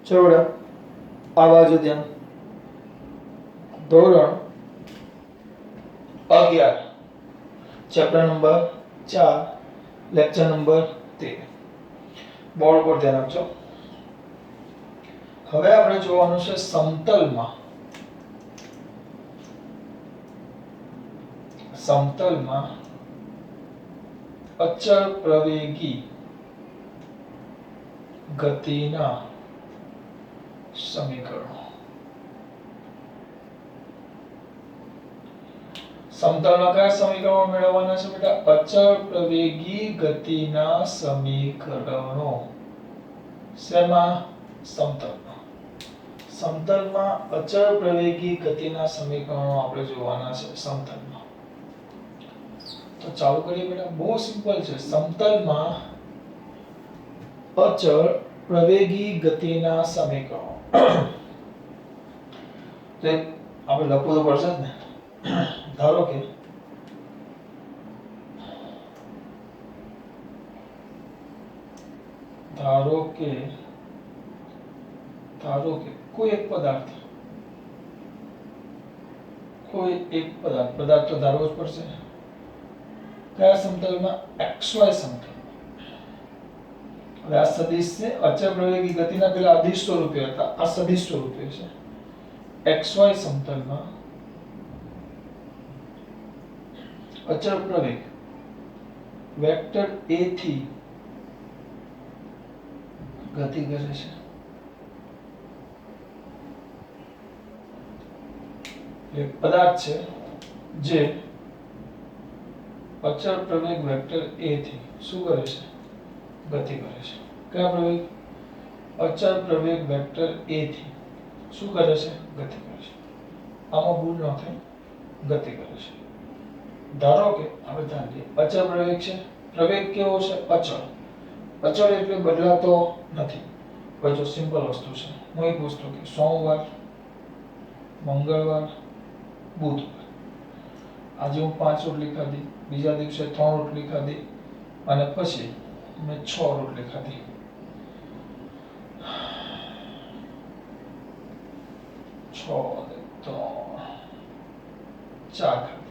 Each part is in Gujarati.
ચલો બેટા આ બાજુ ધ્યાન. ધોરણ 11 chapter number 4 lecture number 13 board પર ધ્યાન આપજો. હવે આપણે જોવાનું છે સમતલમાં અચળ પ્રવેગી ગતિના સમીકરણો. સમતલમાં કયા સમીકરણો મેળવવાના છે બેટા? અચળ પ્રવેગી ગતિના સમીકરણો. શેમાં? સમતલમાં. સમતલમાં અચળ પ્રવેગી ગતિના સમીકરણો આપણે જોવાના છે સમતલમાં. તો ચાલુ કરીએ બેટા. બહુ સિમ્પલ છે. સમતલમાં અચળ પ્રવેગી ગતિના સમીકરણો. તો આપણે લખવું તો પડશે જ ને. ધારો કે કોઈ એક પદાર્થ પદાર્થ તો ધારવો જ પડશે. કયા સમતલમાં? xy સમતલ. હવે આ સદિશ છે અચળ પ્રવેગી ગતિના પેલા અદિશ સ્વરૂપે હતા, આ સદિશ સ્વરૂપે છે. xy સમતલમાં અચળ પ્રવેગ વેક્ટર a થી ગતિ કરે છે. એક પદાર્થ છે જે અચળ પ્રવેગ વેક્ટર a થી શું કરે છે? ગતિ કરે છે. કયા પ્રવેગ? અચળ પ્રવેગ વેક્ટર a થી શું કરે છે? ગતિ કરે છે. આમાં ભૂલ ન થાય, ગતિ કરે છે. ધારો કે આપણે ધ્યાન દઈએ, અચળ પ્રવેગ છે. પ્રવેગ કેવો છે? અચળ. અચળ એટલે બદલાતો નથી. ભાઈ જો સિમ્પલ વસ્તુ છે. હું એક વસ્તુ કે સોમવાર, મંગળવાર, બુધવાર. આજે હું 5 રોટલી ખાધી, બીજા દિવસે 3 રોટલી ખાધી અને પછી મેં 6 રોટલી ખાધી. છ ને 3 4 ખાધી.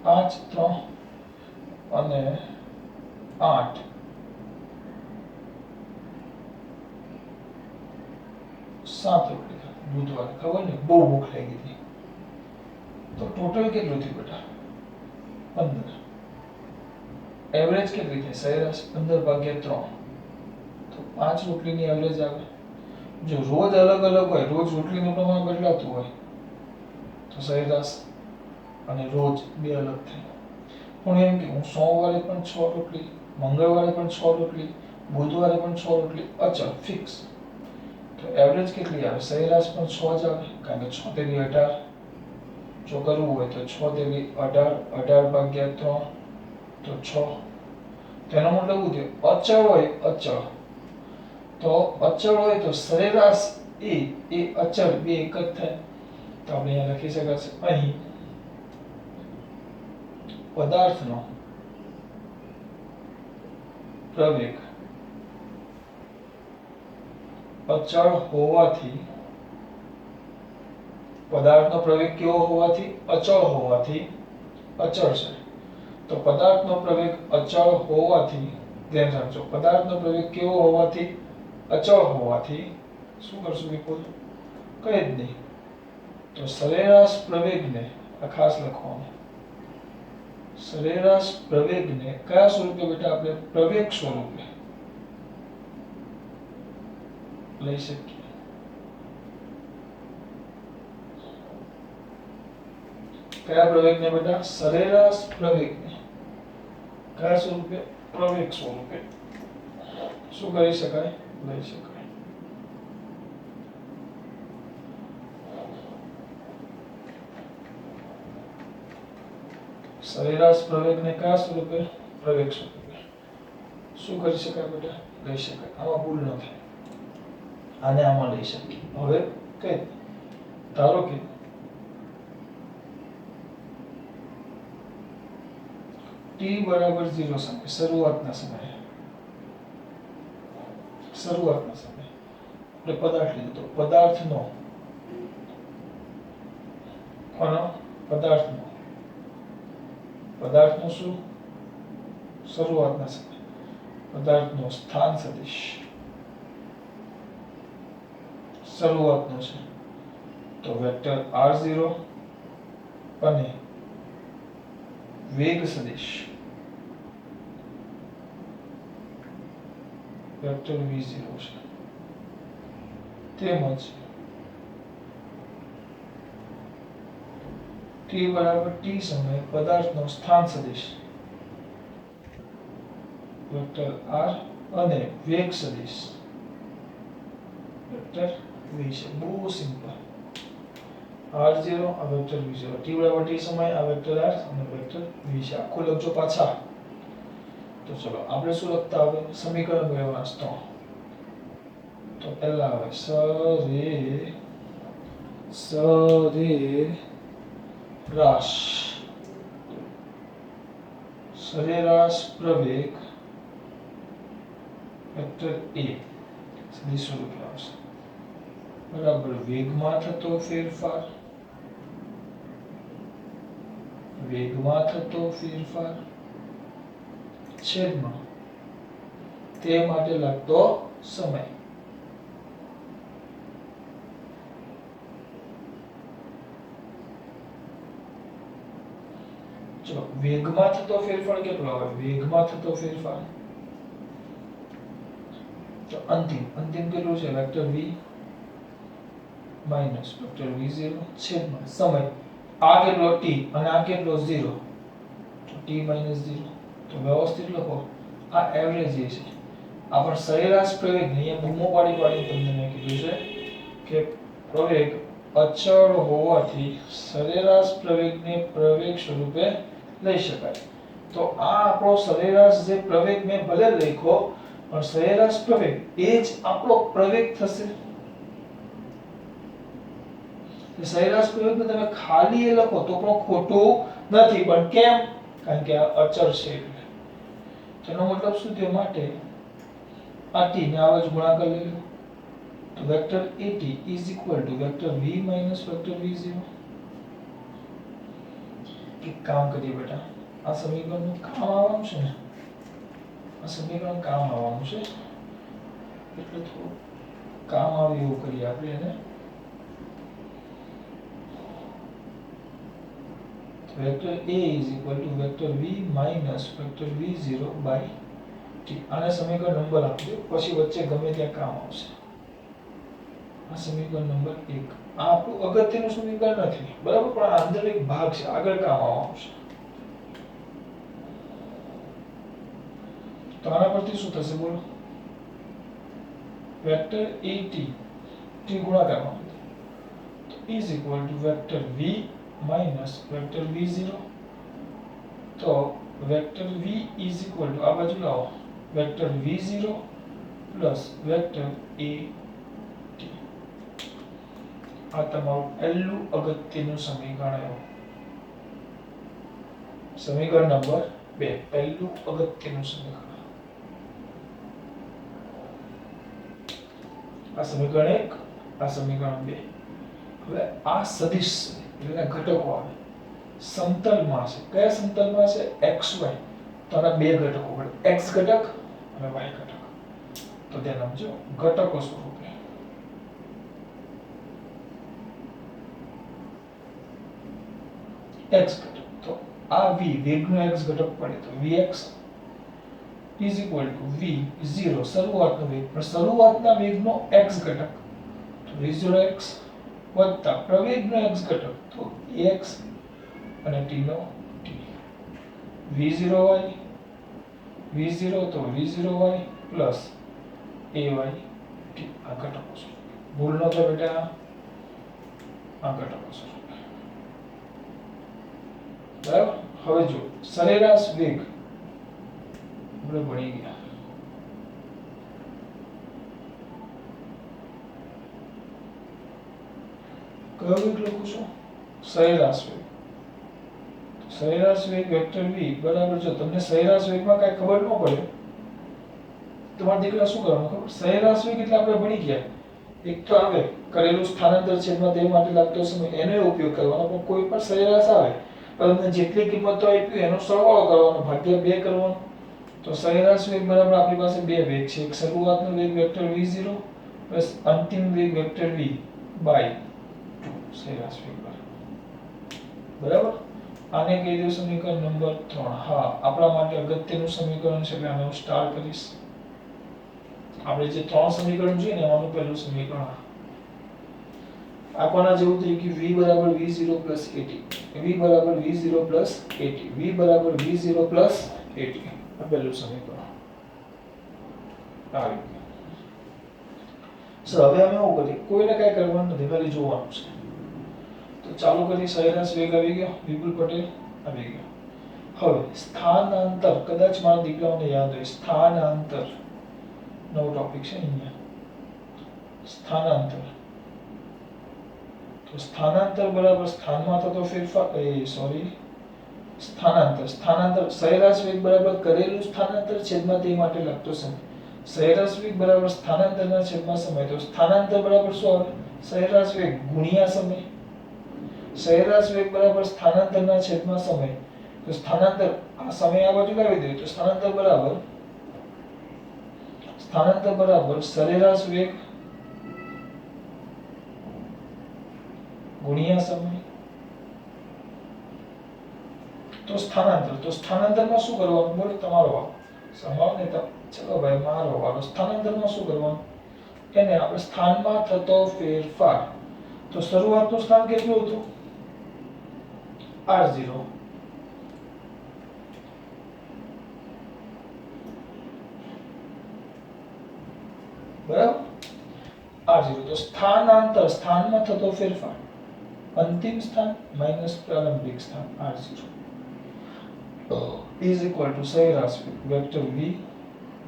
5 3 અને 8 7 રોટલી ખાધી બુધવારે. ખબર ને બહુ ભૂખ લાગી હતી. તો ટોટલ કેટલું થયું બેટા? 15. એવરેજ કેટલી થઈ? સરેરાશ 15 ભાગ્યા 3. તો 5 રોટલીની એવરેજ આવે. જો રોજ અલગ અલગ હોય, રોજ રોટલીનું પ્રમાણ બદલાતું હોય તો સરેરાશ અને રોજ બે અલગ થાય. પણ એમ કે હું સોમવારે પણ 6 રોટલી, મંગળવારે પણ 6 રોટલી, બુધવારે પણ 6 રોટલી, અચળ ફિક્સ. તો એવરેજ કેટલી આવે? સરેરાશ પણ 6 જ આવે, કારણ કે 6 તેરી 18. જો કરવું હોય તો 6 તેરી 18, 18 ભાગ્યા 3 તો 6. તેનો મતલબ શું થયો? અચળ હોય, અચળ તો અચળ હોય તો સરેરાશ એ અચળ બે એક જ થાય. તો આપણે અહીંયા લખી શકાશે અહીં પદાર્થનો પ્રવેગ અચળ હોવાથી, પદાર્થનો પ્રવેગ કેવો હોવાથી? અચળ હોવાથી. અચળ છે તો પદાર્થનો પ્રવેગ અચળ હોવાથી, ધ્યાન રાખજો, પદાર્થનો પ્રવેગ કેવો હોવાથી? અચળ હોવાથી શું કરશું વિપુલ? કઈ જ નહીં. તો સરેરાશ પ્રવેગને આ ખાસ લખવાનું. સરેરાશ પ્રવેગને કયા સ્વરૂપે બેટા? આપણે પ્રવેગ સ્વરૂપે લઈ શકીએ. કયા પ્રવેગને બેટા? સરેરાશ પ્રવેગને કયા સ્વરૂપે? પ્રવેગ સ્વરૂપે શું કરી શકાય? લઈ શકાય. સરેરાશ પ્રવેગને કયા સ્વરૂપે? પ્રવેગ સ્વરૂપે શું કરી શકાય બેટા? લઈ શકાય. આમાં ભૂલ ન થાય. આને આમાં લઈ શકીએ. હવે કઈ ધારો કે t બરાબર 0 સમય શરૂઆતના સમયે આપણે પદાર્થ લીધો તો પદાર્થનો શું શરૂઆતના સમય પદાર્થનો સ્થાન સદિશ શરૂઆતનો છે તો વેક્ટર r0 અને વેગ સદિશ વેક્ટર v0 છે તેમજ t બરાબર t સમયે પદાર્થનો સ્થાન સદિશ વેક્ટર r અને વેગ સદિશ વેક્ટર v છે બહુ સિમ્પલ r0 આ વેક્ટર v0 t બરાબર t સમયે આ વેક્ટર r અને વેક્ટર v છે આખું લખજો પાછા તો ચલો આપણે શું લખતા હવે સમીકરણ વ્યવસ્થા તો પહેલા આવે સરેરાશ પ્રવેગ વેક્ટર a સદિશ સ્વરૂપે આવશે બરાબર વેગમાં થતો ફેરફાર છેદમાં તે માટે લાગતો સમય ચલો વેગમાં થતો ફેરફાર કેટલો આવે વેગમાં થતો ફેરફાર તો અંતિમ કેટલું છે vector v minus vector v0 છેદમાં સમય આ કેટલો t અને આ કેટલો 0 તો t 0 તો વ્યવસ્થિત લખો આ એવરેજ છે આ પણ સરેરાશ પ્રવેગ ને અહીંયા બૂમો પાડી તમને મેં કીધું છે કે પ્રવેગ અચળ હોવાથી સરેરાશ પ્રવેગને પ્રવેગ સ્વરૂપે લઈ શકાય તો આ આપણો સરેરાશ જે પ્રવેગ મેં ભલે લખ્યો પણ સરેરાશ પ્રવેગ એ જ આપણો પ્રવેગ થશે સરેરાશ પ્રવેગને તમે ખાલી એ લખો તો પણ ખોટું નથી પણ કેમ કારણ કે આ અચળ છે એટલે તેનો મતલબ શું થયો માટે આ t ને આવા જ ગુણાકાર લઈ લો તો vector at vector v vector v0 એક કામ કરીએ બેટા આ સમીકરણનું કામ આવવાનું છે ને આ સમીકરણ કામ આવવાનું છે એટલે થોડું કામ આવે એવું કરીએ આપણે એને vector a vector v vector v0 by t આને સમીકરણ નંબર આપજો પછી વચ્ચે ગમે ત્યાં કામ આવશે આ સમીકરણ નંબર 1 આ આપણું અગત્યનું સમીકરણ નથી બરાબર પણ આ અંદર એક ભાગ છે આગળ કામ આવશે તો આના પરથી શું થશે બોલો વેક્ટર at t ગુણાકારમાં તો વેક્ટર v વેક્ટર v0 તો વેક્ટર v આ બાજુ લાવો વેક્ટર v0 વેક્ટર at આ તમારું પહેલું અગત્યનું સમીકરણ આવ્યું સમીકરણ નંબર 2 પહેલું અગત્યનું સમીકરણ આ સમીકરણ 1 આ સમીકરણ 2 હવે આ સદિશ એટલે ઘટકો આવે સમતલમાં છે કયા સમતલમાં છે xy તો આના બે ઘટકો મળે x ઘટક અને y ઘટક તો ધ્યાન આપજો ઘટકો સ્વરૂપે x ઘટક તો આ v વેગનો x ઘટક પડે તો vx v0 શરૂઆતનો વેગ પણ શરૂઆતના વેગનો x ઘટક તો v0x વત્તા પ્રવેગનો x ઘટક તો ax અને t નો t v0y તો v0y પ્લસ ay t આ ઘટકો છે ભૂલ ન થાય બેટા આ ઘટકો છે બરાબર હવે જો સરેરાશ વેગ આપણે ભણી ગયા કયો વેગ લખું છું સરેરાશ વેગ સરેરાશ વેગ વેક્ટર v બરાબર, જો તમને સરેરાશ વેગમાં કાંઈ ખબર ન પડે તમારા દીકરા શું કરવાનું ખબર? સરેરાશ વેગ એટલે આપણે ભણી ગયા, એક તો આવે કરેલું સ્થાનાંતર છેદમાં તે માટે લાગતો સમય, એનો ઉપયોગ કરવાનો. પણ કોઈ પણ સરેરાશ આવે પણ તમને જેટલી કિંમતો આપી એનો સરવાળો કરવાનો, ભાગ્યા 2 કરવાનો. તો સરેરાશ વેગ બરાબર આપણી પાસે બે વેગ છે, એક શરૂઆતનો વેગ વેક્ટર v0 પ્લસ અંતિમ વેગ વેક્ટર v બાય 2 સરેરાશ વેગ બરાબર. આને કહી દો સમીકરણ નંબર 3. હા, આપણા માટે અગત્યનું સમીકરણ છે એટલે આને હું સ્ટાર કરીશ. આપણે જે 3 સમીકરણ જોઈએ ને એમાંનું પહેલું સમીકરણ આપવાના જેવું થઈ ગયું, v બરાબર v0 at, v બરાબર v0 at, v બરાબર v0 at. આ પહેલું સમીકરણ આવી ગયું. સર હવે અમે શું કરીએ? કોઈને કાંઈ કરવાનું નથી, ખાલી જોવાનું છે. તો ચાલુ કરી. સરેરાશ વેગ આવી ગયો, વિપુલ પટેલ આવી ગયો. હવે સ્થાનાંતર, કદાચ મારા દીકરાઓને યાદ હોય, સ્થાનાંતર નવો ટોપિક છે અહીંયા. સ્થાનાંતર, તો સ્થાનાંતર બરાબર સ્થાનમાં થતો ફેરફાર, સ્થાનાંતર સરેરાશ વેગ બરાબર કરેલું સ્થાનાંતર છેદમાં તે માટે લાગતો સમય. સરેરાશ વેગ બરાબર સ્થાનાંતરના છેદમાં સમય. તો સ્થાનાંતર બરાબર શું આવે? સરેરાશ વેગ ગુણ્યા સમય. સરેરાશ વેગ બરાબર સ્થાનાંતરના છેદમાં સમય. તો સ્થાનાંતર આ સમય આ બાજુ લાવી દઈએ તો સ્થાનાંતર બરાબર સરેરાશ વેગ ગુણ્યા સમય. તો સ્થાનાંતરમાં શું કરવાનું? બોલો તમારો વારો. સંભાવ ને ચલો ભાઈ મારો વારો. સ્થાનાંતરમાં શું કરવાનું? એને આપણે સ્થાનમાં થતો ફેરફાર. તો શરૂઆતનું સ્થાન કેટલું હતું? r0. બરાબર, r0. તો સ્થાનાંતર સ્થાનમાં થતો ફેરફાર, અંતિમ સ્થાન માઈનસ પ્રારંભિક સ્થાન r0 is equal to સરેરાશ vector v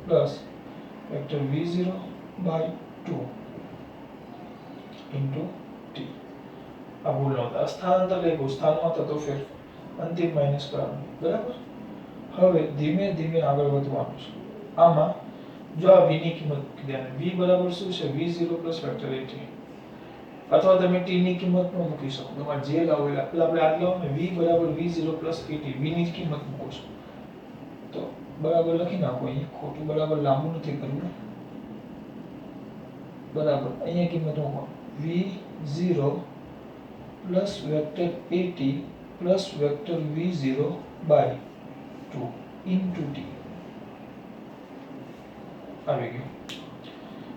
plus vector v0 by 2 into t. આ ભૂલ નહોતા. સ્થાનાંતર લેવું, સ્થાનમાં થતો ફેરફાર, અંતિમ માઈનસ પ્રારંભિક. બરાબર. હવે ધીમે ધીમે આગળ વધવાનું છે. આમાં જો આ v ની કિંમત ધ્યાન, v બરાબર શું છે? v0 પ્લસ વેક્ટર at, અથવા તમે t ની કિંમત પણ મૂકી શકો. તમારે જે લાવો એટલે આપણે આ લાવો ને, v બરાબર v0 પ્લસ at, v ની કિંમત મૂકો છો તો બરાબર લખી નાખો. અહીંયા ખોટું બરાબર લાંબુ નથી કરવું. બરાબર અહીંયા કિંમત મૂકો, v0 plus vector at plus vector v0 by 2 into t આવી ગયું.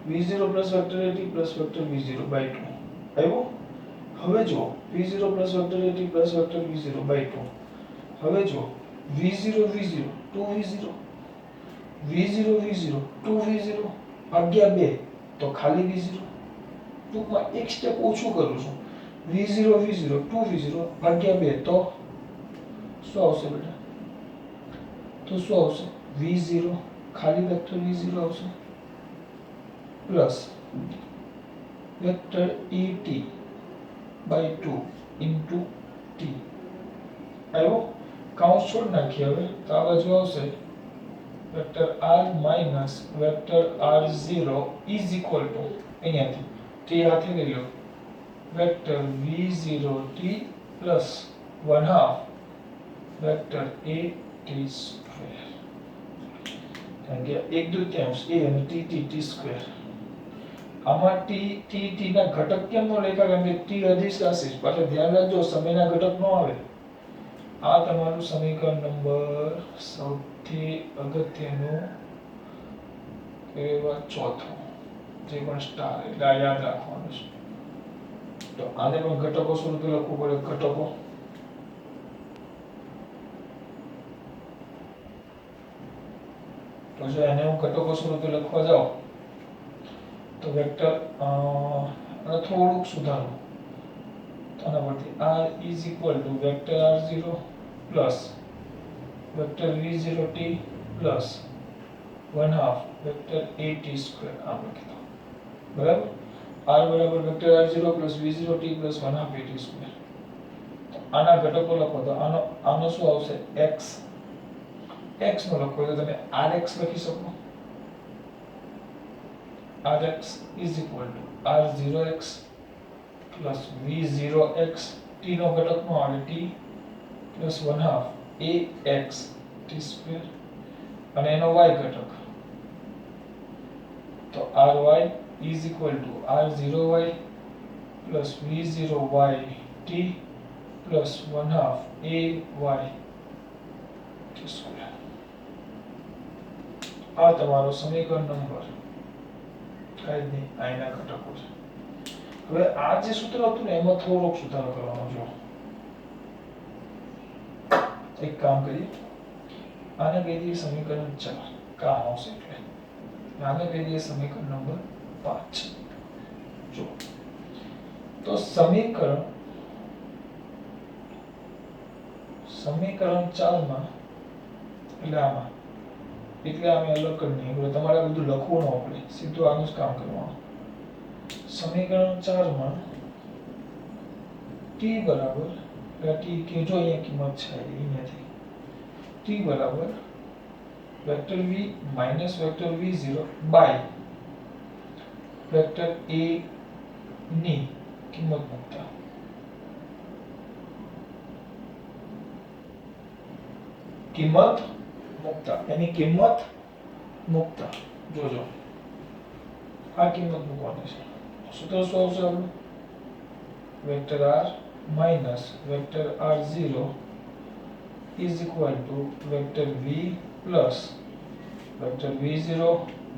v0 plus vector at plus vector v0 by 2 આવ્યો. હવે જો v0 plus vector at plus vector v0 by 2. હવે જો v0 2v0 2v0 ભાગ્યા 2 તો ખાલી v0. ટૂંકમાં એક સ્ટેપ ઓછું કરું છું. v0 2v0 ભાગ્યા 2 તો શું આવશે બેટા? તો શું આવશે? v0 ખાલી વેક્ટર v0 આવશે plus vector at by 2 into t આવ્યો. કાઉન્સ છોડ નાખીએ હવે તો આ બાજુ આવશે vector r minus vector r0 is equal to અહીંયાથી t હાથે લઈ લો vector v0t plus 1/2 vector at square. કારણ કે 1/2 a અને t સ્ક્વેર. આમાં t ના ઘટક કેમ નો લેખા? કારણ કે t અધિશ રાશિ છે. પાછળ ધ્યાન રાખજો સમયના ઘટક નો આવે. આ તમારું સમીકરણ નંબર સૌથી અગત્યનું એવા ચોથું, જે પણ સ્ટાર એટલે આ યાદ રાખવાનું છે. તો આને પણ ઘટકો સ્વરૂપે લખવું પડે. ઘટકો તો જો એને હું ઘટકો સ્વરૂપે લખવા જાઉં તો વેક્ટર થોડુંક સુધારો તો આના પરથી r is equal to vector r0 plus vector v0t plus 1/2 vector at square આમ લખી દો. બરાબર. r બરાબર vector r0 plus v0t plus 1/2 at square. તો આના ઘટકો લખો તો આનો શું આવશે x x નો લખો તો તમે rx લખી શકો rx is equal to r0x plus v0x t નો ઘટક નો આવે t plus 1/2 ax t square અને એનો y ઘટક તો ry is equal to r0y plus v0y t plus 1/2 ay t square. આ તમારો સમીકરણ નંબર કાઈ નહીં આના ઘટકો છે. હવે આ જે સૂત્ર હતું ને એમાં થોડોક સુધારો કરવાનો છે. એક કામ કરીએ, આને કહી દઈએ સમીકરણ 4 કામ આવશે એટલે આને કહી દઈએ સમીકરણ નંબર 5. જો તો સમીકરણ 4 માં એટલે આમાં એટલે આમે અલગ કરી નહીં એટલે તમારે બધું લખવું ન પડે, સીધું આનું જ કામ કરવાનું. સમીકરણ 4 માં t બરાબર t કે જો અહીંયા કિંમત છે અહીંયાથી t બરાબર vector v minus vector v0 by vector a ની કિંમત મૂકતા એની કિંમત મૂકતા જોજો આ કિંમત મૂકવાની છે. સૂત્ર શું આવશે આપણું vector r minus vector r0 is equal to vector v plus vector v0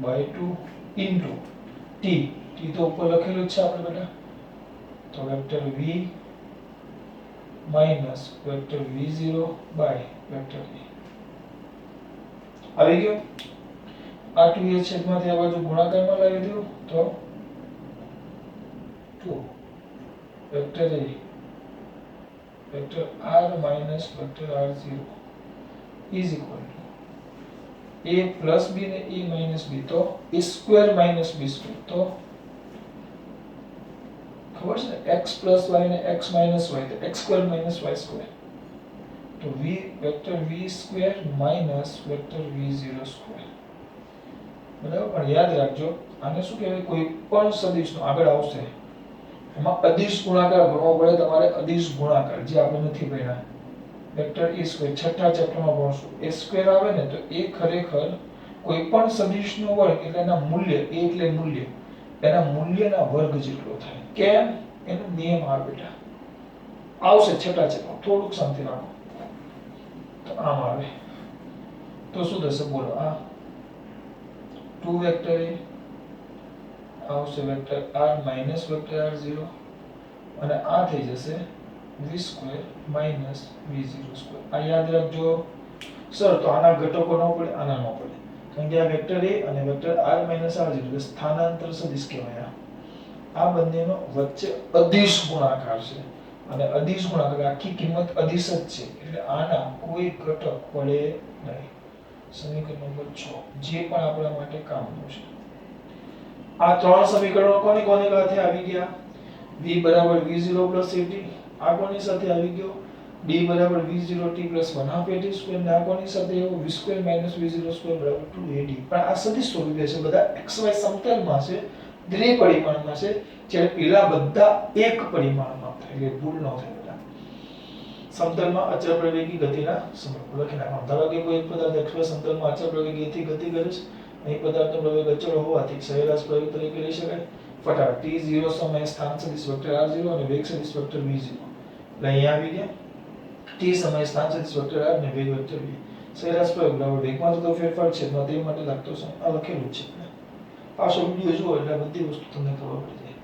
by 2 into t તો ઉપર લખેલું છે આપણે બેટા તો vector v minus vector v0 by vector v આવી ગયો. આ 2 એ છેદમાંથી આ બાજુ ગુણાકારમાં લાવી દો તો 2 vector a vector r minus vector r0 is equal to a plus b ને a minus b તો a square minus b square તો ખબર છે x plus y ને x minus y તો x square minus y square તો v vector v square minus vector v0 square. બરાબર, પણ યાદ રાખજો આને શું કહેવાય કોઈ પણ સદિશનો આગળ આવશે એમાં અદિશ ગુણાકાર ભણવો પડે તમારે. અદિશ ગુણાકાર જે આપણે નથી ભણ્યા વેક્ટર a સ્ક્વેર છઠ્ઠા ચેપ્ટરમાં ભણશું. a સ્ક્વેર આવે ને તો એ ખરેખર કોઈ પણ સદિશનો વર્ગ એટલે એના મૂલ્ય a એટલે મૂલ્ય એના મૂલ્યના વર્ગ જેટલો થાય. કેમ? એનો નિયમ આ બેટા આવશે છઠ્ઠા ચેપ્ટર. થોડુંક શાંતિ રાખો તો આમ આવે તો શું થશે બોલો. આ 2 વેક્ટર a આવશે vector r minus vector r0 અને આ થઈ જશે v square minus v0 square. આ યાદ રાખજો સર. તો આના ઘટકો ન પડે આના ન પડે કારણ કે આ વેક્ટર a અને વેક્ટર r માઈનસ r0 એટલે સ્થાનાંતર સદિશ કહેવાય. આ બંનેનો વચ્ચે અદિશ ગુણાકાર છે અને અદિશ ગુણાકાર આખી કિંમત અદિશ જ છે એટલે આના કોઈ ઘટક પડે નહીં. સમીકરણ નંબર 6 જે પણ આપણા માટે કામનું છે. આ ત્રણ સમીકરણો કોની કોની સાથે આવી ગયા? v બરાબર v0 at આ કોની સાથે આવી ગયો? d બરાબર v0t 1/2 at સ્ક્વેર ને આ કોની સાથે આવ્યો? v સ્ક્વેર v0 સ્ક્વેર બરાબર 2ad. પણ આ સદિશ સ્વરૂપે છે, બધા xy સમતલમાં છે, દ્વિપરિમાણમાં છે, જ્યારે પેલા બધા એક પરિમાણમાં થાય એટલે ભૂલ ન થાય બેટા. સમતલમાં અચળ પ્રવેગી ગતિના સમરૂપ લખી નાખવાનું. ધારો કે કોઈ પદાર્થ xy સમતલમાં અચળ પ્રવેગીથી ગતિ કરે છે, અહીં પદાર્થનો પ્રવેગ અચળ હોવાથી સરેરાશ પ્રવેગ તરીકે લઈ શકાય. ફટાફટ t0 સમયે સ્થાન સદિશ વેક્ટર r0 અને વેગ સદિશ વેક્ટર v0 એટલે અહીંયા આવી ગયા. t સમયે સ્થાન સદિશ વેક્ટર r અને વેગ વેક્ટર v. સરેરાશ પ્રવેગ બરાબર વેગમાં થતો ફેરફાર છે તે માટે લાગતો છે આ લખેલું છે. પાછો વિડિયો જુઓ એટલે બધી વસ્તુ તમને ખબર પડી જાય.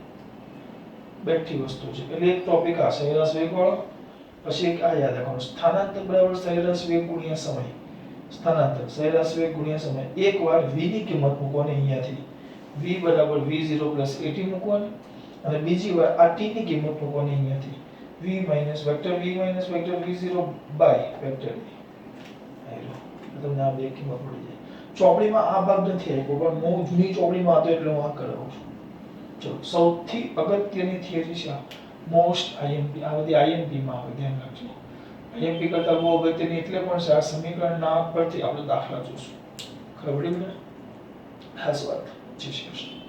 બેઠી વસ્તુ છે એટલે એક ટોપિક આ સરેરાશ વેગ વાળો, પછી એક આ યાદ રાખવાનું સ્થાનાંતર બરાબર સરેરાશ વેગ ગુણ્યા સમય. સ્થાનાંતર સરેરાશ વેગ ગુણ્યા સમય. એકવાર v ની કિંમત મૂકવાની અહીંયાથી v બરાબર v0 at મૂકવાની અને બીજી વાર આ t ની કિંમત મૂકવાની અહીંયાથી v minus vector v0 by vector v. આયરો તમને આ બે કિંમત મળી જાય. ચોપડીમાં આ ભાગ નથી આપ્યો પણ હું જૂની ચોપડીમાં હતો એટલે હું આ કરાવું છું. ચલો સૌથી અગત્યની થિયરી છે મોસ્ટ આઈએમપી, આ બધી આઈએમપી માં આવે, ધ્યાન રાખજો. આઈએમપી કરતા બહુ અગત્યની એટલે પણ છે આ સમીકરણના પરથી આપણે દાખલા જોશું. ખબર પડી બેટા? ખાસ વાત. જય શ્રી કૃષ્ણ.